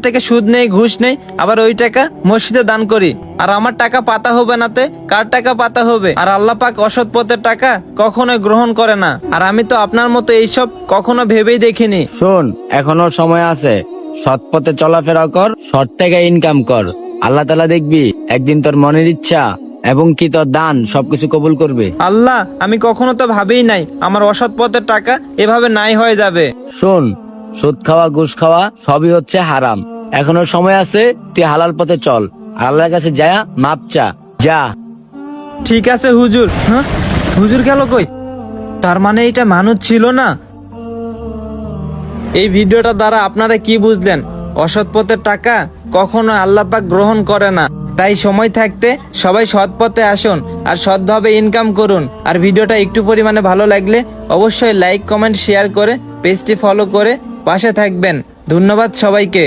থেকে সুদ নেই, ঘুষ নেই, আবার ওই টাকা মসজিদে দান করি। আর আমার টাকা পাতা হবে নাতে কার টাকা পাতা হবে? আর আল্লাহ পাক অসৎ পথের টাকা কখনোই গ্রহণ করে না। আর আমি তো আপনার মতো এইসব কখনো ভেবেই দেখিনি। শোন, এখনো সময় আছে, সৎ পথে চলাফেরা কর, সৎ টাকা ইনকাম কর। আল্লাহ তাআলা দেখবি একদিন তোর মনের ইচ্ছা এবং কি তোর দান সবকিছু কবুল করবে। আল্লাহ, আমি কখনো তো ভাবেই নাই আমার অসৎ পথের টাকা এভাবে নাই হয়ে যাবে। শোন, সুদ খাওয়া, ঘুষ খাওয়া সবই হচ্ছে হারাম। এখনো সময় আছে, তুই হালাল পথে চল, আল্লাহর কাছে যা, মাপ চা, যা। ঠিক আছে হুজুর। হ্যাঁ, হুজুর গেল কই? তার মানে এটা মানুষ ছিল না। এই ভিডিওটা দ্বারা আপনারা কি বুঝলেন? অসৎ পথের টাকা কখনো আল্লাহ পাক গ্রহণ করে না। তাই সময় থাকতে সবাই সৎ পথে আসুন আর সৎভাবে ইনকাম করুন। আর ভিডিওটা একটু পরিমাণে ভালো লাগলে অবশ্যই লাইক, কমেন্ট, শেয়ার করে পেজটি ফলো করে পাশে থাকবেন। ধন্যবাদ সবাইকে।